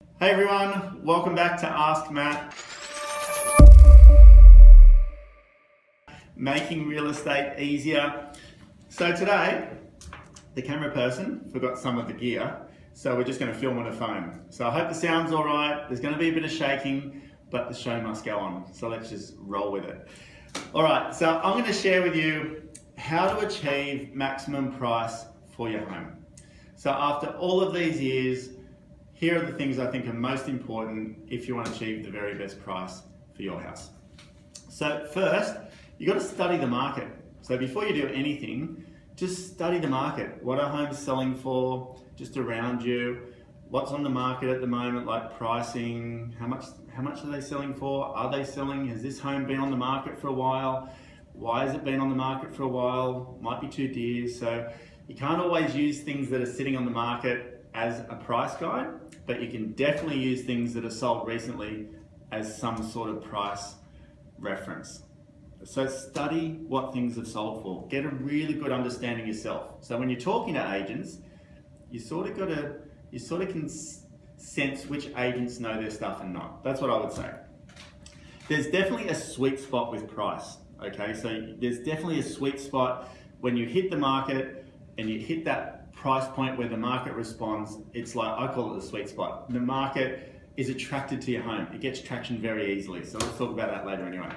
Hey everyone, welcome back to Ask Matt. Making real estate easier. So today, the camera person forgot some of the gear, so we're just going to film on a phone. So I hope the sound's all right. There's going to be a bit of shaking, but the show must go on. So let's just roll with it. All right, so I'm going to share with you how to achieve maximum price for your home. So after all of these years, here are the things I think are most important if you want to achieve the very best price for your house. So first, you've got to study the market. So before you do anything, just study the market. What are homes selling for just around you? What's on the market at the moment, like pricing? How much are they selling for? Are they selling? Has this home been on the market for a while? Why has it been on the market for a while? Might be too dear. So you can't always use things that are sitting on the market as a price guide, but you can definitely use things that are sold recently as some sort of price reference. So study what things have sold for. Get a really good understanding yourself. So when you're talking to agents, you sort of can sense which agents know their stuff and not. That's what I would say. There's definitely a sweet spot with price. Okay, so there's definitely a sweet spot when you hit the market and you hit that price point where the market responds. It's like, I call it the sweet spot. The market is attracted to your home. It gets traction very easily. So let's talk about that later anyway.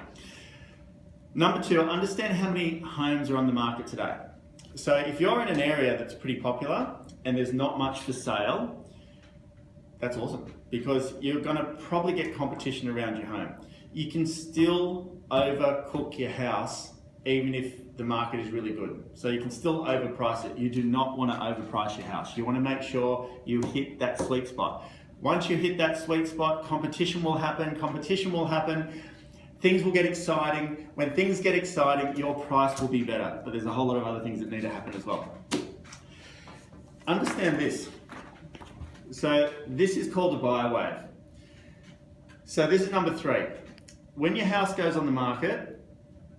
Number two, understand how many homes are on the market today. So if you're in an area that's pretty popular and there's not much for sale, that's awesome, because you're gonna probably get competition around your home. You can still overcook your house even if the market is really good. So you can still overprice it. You do not want to overprice your house. You want to make sure you hit that sweet spot. Once you hit that sweet spot, competition will happen. Things will get exciting. When things get exciting, your price will be better. But there's a whole lot of other things that need to happen as well. Understand this. So this is called a buyer wave. So this is number three. When your house goes on the market,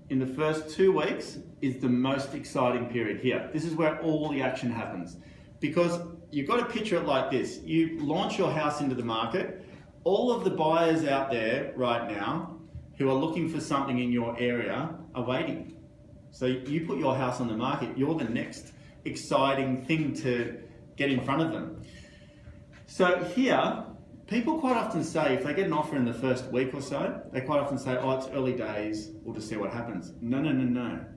in the first 2 weeks is the most exciting period here. This is where all the action happens. Because you've got to picture it like this. You launch your house into the market, all of the buyers out there right now who are looking for something in your area are waiting. So you put your house on the market, you're the next exciting thing to get in front of them. So here, people quite often say, if they get an offer in the first week or so, they quite often say, oh, it's early days, we'll just see what happens. No.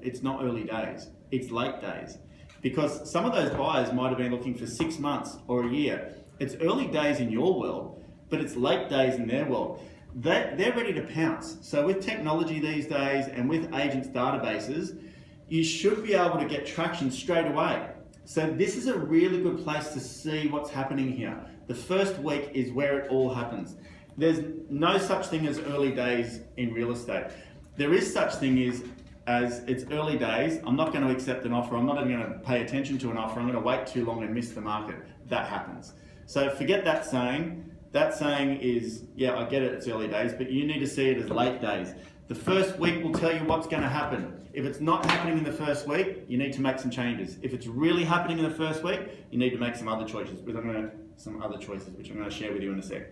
It's not early days, it's late days. Because some of those buyers might have been looking for 6 months or a year. It's early days in your world, but it's late days in their world. They're ready to pounce. So with technology these days and with agents' databases, you should be able to get traction straight away. So this is a really good place to see what's happening here. The first week is where it all happens. There's no such thing as early days in real estate. There is such thing as it's early days, I'm not going to accept an offer, I'm not even going to pay attention to an offer, I'm going to wait too long and miss the market. That happens. So forget that saying. That saying is, yeah, I get it, it's early days, but you need to see it as late days. The first week will tell you what's going to happen. If it's not happening in the first week, you need to make some changes. If it's really happening in the first week, you need to make some other choices, which I'm going to share with you in a sec.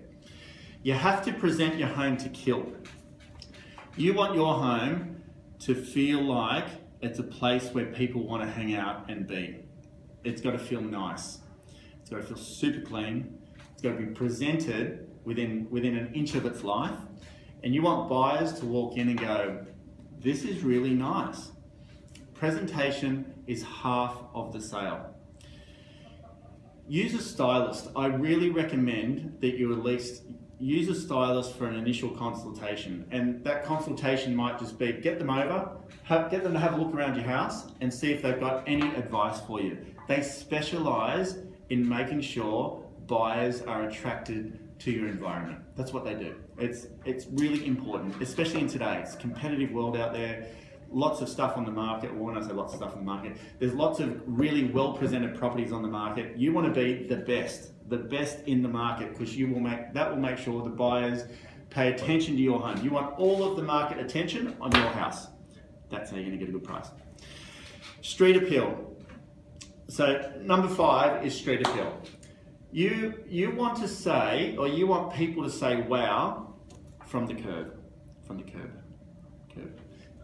You have to present your home to kill. You want your home to feel like it's a place where people want to hang out and be. It's got to feel nice. It's got to feel super clean. It's got to be presented within an inch of its life. And you want buyers to walk in and go, this is really nice. Presentation is half of the sale. Use a stylist. I really recommend that you at least use a stylist for an initial consultation. And that consultation might just be, get them over, get them to have a look around your house and see if they've got any advice for you. They specialize in making sure buyers are attracted to your environment. That's what they do. It's really important, especially in today's competitive world out there. Lots of stuff on the market. Well, when I say lots of stuff on the market, there's lots of really well presented properties on the market. You want to be the best in the market, because that will make sure the buyers pay attention to your home. You want all of the market attention on your house. That's how you're going to get a good price. Street appeal. So number 5 is street appeal. You want to say, or you want people to say, wow, from the curb.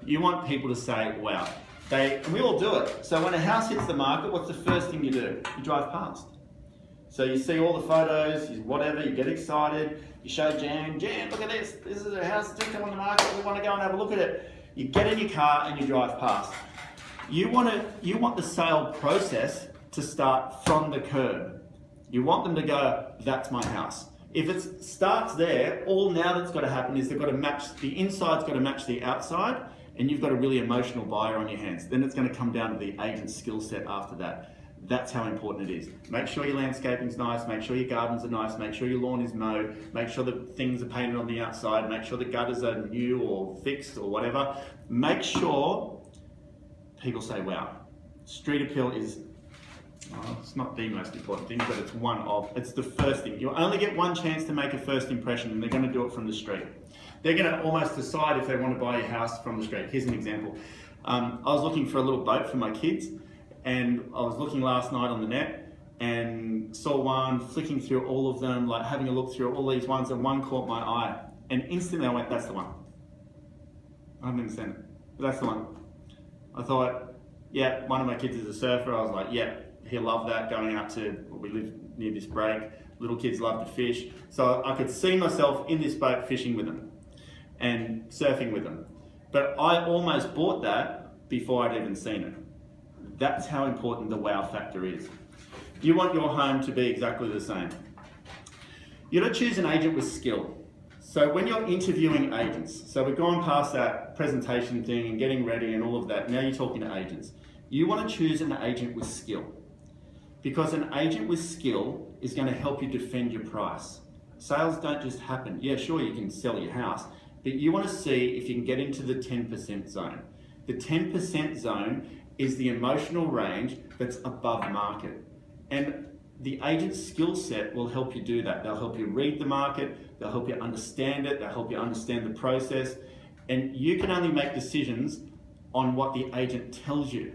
You want people to say, wow. And we all do it. So when a house hits the market, what's the first thing you do? You drive past. So you see all the photos, whatever, you get excited, you show Jan, look at this. This is a house that's just come on the market, we want to go and have a look at it. You get in your car and you drive past. You want the sale process to start from the curb. You want them to go, that's my house. If it starts there, all now that's got to happen is they've got to match, the inside's got to match the outside, and you've got a really emotional buyer on your hands. Then it's going to come down to the agent's skill set after that. That's how important it is. Make sure your landscaping's nice, make sure your gardens are nice, make sure your lawn is mowed, make sure that things are painted on the outside, make sure the gutters are new or fixed or whatever. Make sure people say, wow. Street appeal is, it's not the most important thing, but it's the first thing. You only get one chance to make a first impression, and they're going to do it from the street. They're going to almost decide if they want to buy your house from the street. Here's an example. I was looking for a little boat for my kids, and I was looking last night on the net and saw one, flicking through all of them, like having a look through all these ones, and one caught my eye. And instantly I went, that's the one. I didn't understand it, but that's the one. I thought, yeah, one of my kids is a surfer. I was like, yeah, he'll love that, going out to, we live near this break, little kids love to fish. So I could see myself in this boat fishing with them and surfing with them. But I almost bought that before I'd even seen it. That's how important the wow factor is. You want your home to be exactly the same. You've got to choose an agent with skill. So when you're interviewing agents, so we've gone past that presentation thing and getting ready and all of that, now you're talking to agents. You want to choose an agent with skill, because an agent with skill is going to help you defend your price. Sales don't just happen. Yeah, sure, you can sell your house, but you want to see if you can get into the 10% zone. The 10% zone is the emotional range that's above market. And the agent's skill set will help you do that. They'll help you read the market, they'll help you understand it, they'll help you understand the process, and you can only make decisions on what the agent tells you.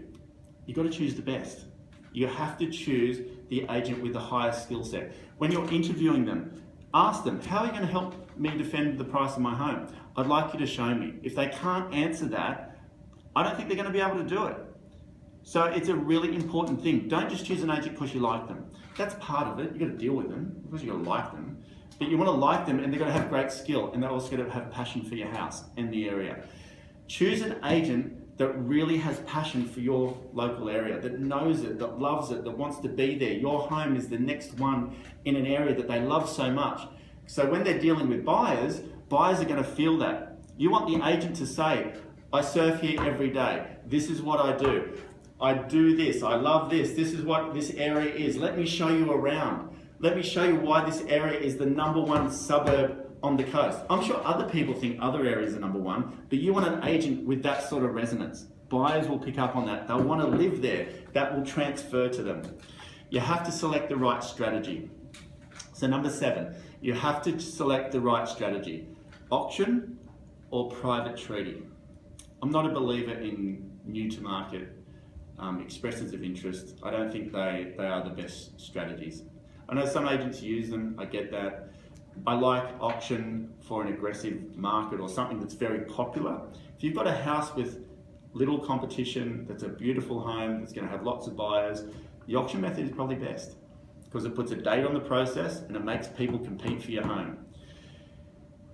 You've got to choose the best. You have to choose the agent with the highest skill set. When you're interviewing them, ask them, how are you going to help me defend the price of my home? I'd like you to show me. If they can't answer that, I don't think they're going to be able to do it. So it's a really important thing. Don't just choose an agent because you like them. That's part of it. You've got to deal with them because you've got to like them. But you want to like them, and they're going to have great skill, and they're also going to have passion for your house and the area. Choose an agent that really has passion for your local area, that knows it, that loves it, that wants to be there. Your home is the next one in an area that they love so much. So when they're dealing with buyers are going to feel that. You want the agent to say, I surf here every day. This is what I do. I do this, I love this, this is what this area is. Let me show you around. Let me show you why this area is the #1 suburb on the coast. I'm sure other people think other areas are #1, but you want an agent with that sort of resonance. Buyers will pick up on that. They'll want to live there. That will transfer to them. You have to select the right strategy. So number 7, you have to select the right strategy. Auction or private treaty. I'm not a believer in new to market expressions of interest. I don't think they are the best strategies. I know some agents use them, I get that. I like auction for an aggressive market or something that's very popular. If you've got a house with little competition, that's a beautiful home, that's going to have lots of buyers, the auction method is probably best because it puts a date on the process and it makes people compete for your home.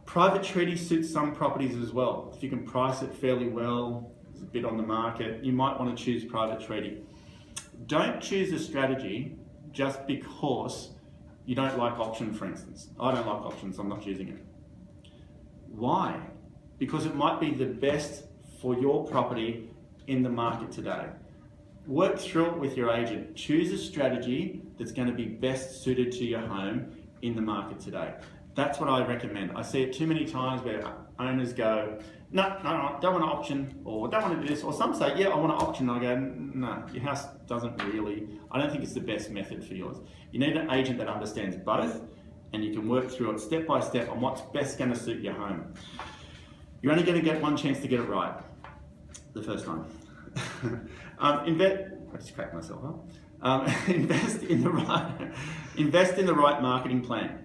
Private treaty suits some properties as well. If you can price it fairly well, there's a bit on the market, you might want to choose private treaty. Don't choose a strategy just because you don't like auction, for instance. I don't like auctions, so I'm not choosing it. Why? Because it might be the best for your property in the market today. Work through it with your agent. Choose a strategy that's going to be best suited to your home in the market today. That's what I recommend. I see it too many times where owners go, no, don't want to auction, or don't want to do this, or some say, yeah, I want to auction. I go, no, your house doesn't really, I don't think it's the best method for yours. You need an agent that understands both, and you can work through it step by step on what's best going to suit your home. You're only going to get one chance to get it right the first time. I just cracked myself up. Invest in Invest in the right marketing plan.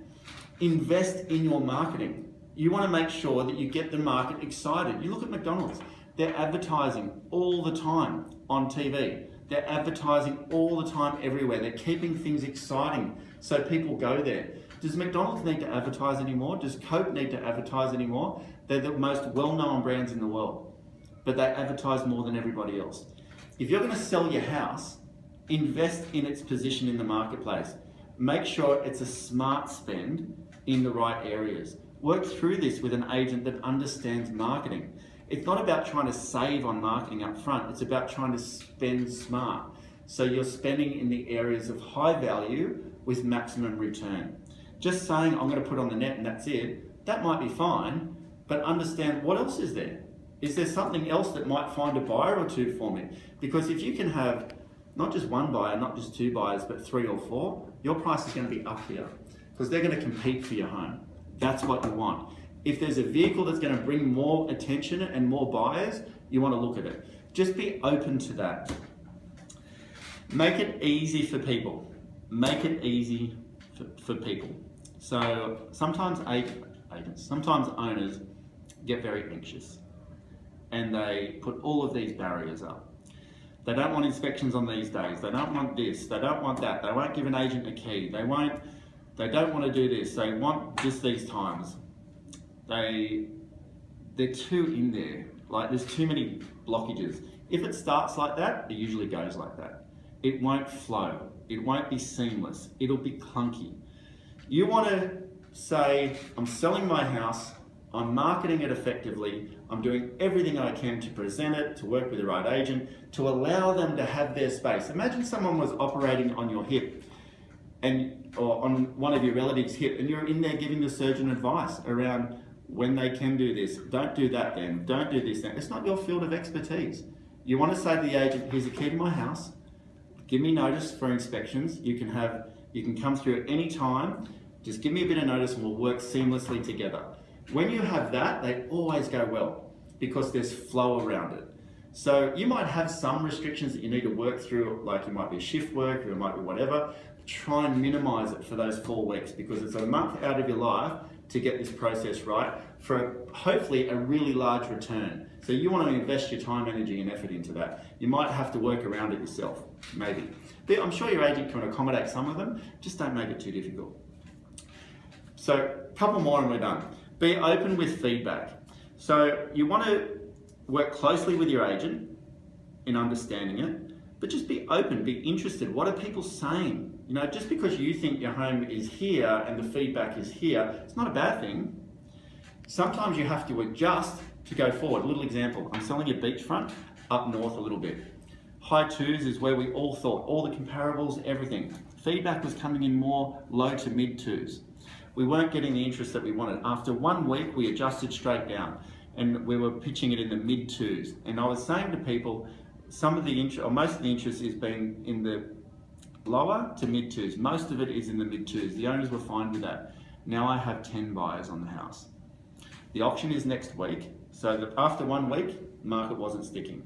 Invest in your marketing. You want to make sure that you get the market excited. You look at McDonald's, they're advertising all the time on TV. They're advertising all the time everywhere. They're keeping things exciting so people go there. Does McDonald's need to advertise anymore? Does Coke need to advertise anymore? They're the most well-known brands in the world, but they advertise more than everybody else. If you're going to sell your house, invest in its position in the marketplace. Make sure it's a smart spend in the right areas. Work through this with an agent that understands marketing. It's not about trying to save on marketing up front, it's about trying to spend smart. So you're spending in the areas of high value with maximum return. Just saying, I'm going to put on the net and that's it, that might be fine, but understand what else is there. Is there something else that might find a buyer or two for me? Because if you can have not just one buyer, not just two buyers, but 3 or 4, your price is going to be up here because they're going to compete for your home. That's what you want. If there's a vehicle that's going to bring more attention and more buyers, you want to look at it. Just be open to that. Make it easy for people. Make it easy for people. So sometimes sometimes owners get very anxious and they put all of these barriers up. They don't want inspections on these days. They don't want this. They don't want that. They won't give an agent a key. They don't want to do this. They want just these times. They're too in there. Like there's too many blockages. If it starts like that, it usually goes like that. It won't flow. It won't be seamless. It'll be clunky. You want to say, I'm selling my house, I'm marketing it effectively, I'm doing everything I can to present it, to work with the right agent, to allow them to have their space. Imagine someone was operating on your hip or on one of your relatives' hip, and you're in there giving the surgeon advice around when they can do this, don't do that then, don't do this then. It's not your field of expertise. You want to say to the agent, here's the key to my house, give me notice for inspections, you can come through at any time, just give me a bit of notice and we'll work seamlessly together. When you have that, they always go well because there's flow around it. So you might have some restrictions that you need to work through, like you might be a shift worker, it might be whatever. Try and minimize it for those 4 weeks because it's a month out of your life to get this process right for hopefully a really large return. So you want to invest your time, energy and effort into that. You might have to work around it yourself, maybe. But I'm sure your agent can accommodate some of them, just don't make it too difficult. So a couple more and we're done. Be open with feedback. So you want to work closely with your agent in understanding it, but just be open, be interested. What are people saying? You know, just because you think your home is here and the feedback is here, it's not a bad thing. Sometimes you have to adjust to go forward. A little example, I'm selling a beachfront up north a little bit. High 2s is where we all thought, all the comparables, everything. Feedback was coming in more low to mid 2s. We weren't getting the interest that we wanted. After 1 week, we adjusted straight down and we were pitching it in the mid 2s. And I was saying to people, some of the interest, or most of the interest is being in the lower to mid 2s. Most of it is in the mid 2s. The owners were fine with that. Now I have 10 buyers on the house. The auction is next week. So that after 1 week, the market wasn't sticking.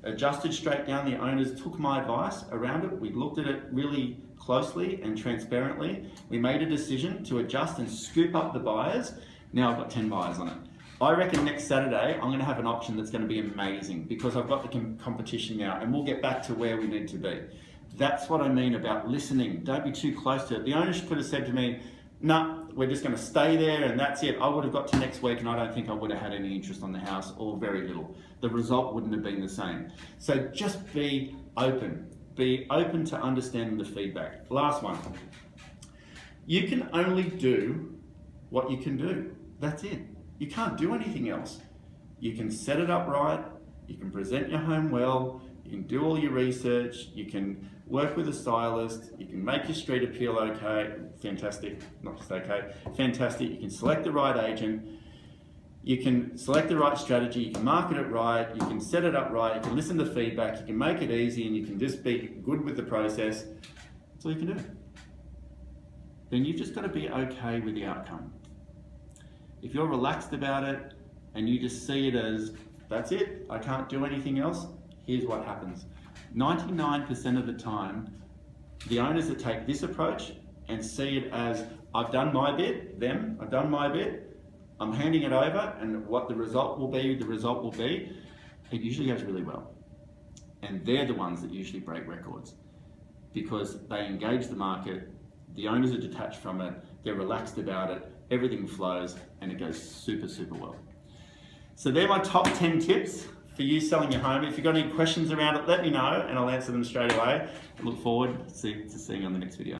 Adjusted straight down, the owners took my advice around it. We looked at it really closely and transparently. We made a decision to adjust and scoop up the buyers. Now I've got 10 buyers on it. I reckon next Saturday, I'm going to have an auction that's going to be amazing because I've got the competition now and we'll get back to where we need to be. That's what I mean about listening. Don't be too close to it. The owners could have said to me, nah, we're just going to stay there and that's it. I would have got to next week and I don't think I would have had any interest on the house or very little. The result wouldn't have been the same. So just be open. Be open to understanding the feedback. Last one. You can only do what you can do. That's it. You can't do anything else. You can set it up right. You can present your home well. You can do all your research. You can work with a stylist. You can make your street appeal okay. Fantastic. Not just okay. Fantastic. You can select the right agent. You can select the right strategy. You can market it right. You can set it up right. You can listen to feedback. You can make it easy and you can just be good with the process. That's all you can do. Then you've just got to be okay with the outcome. If you're relaxed about it and you just see it as, that's it, I can't do anything else, here's what happens. 99% of the time, the owners that take this approach and see it as, I've done my bit, I've done my bit, I'm handing it over, and what the result will be, it usually goes really well. And they're the ones that usually break records because they engage the market, the owners are detached from it, they're relaxed about it, everything flows, and it goes super, super well. So they're my top 10 tips for you selling your home. If you've got any questions around it, let me know and I'll answer them straight away. I look forward to seeing you on the next video.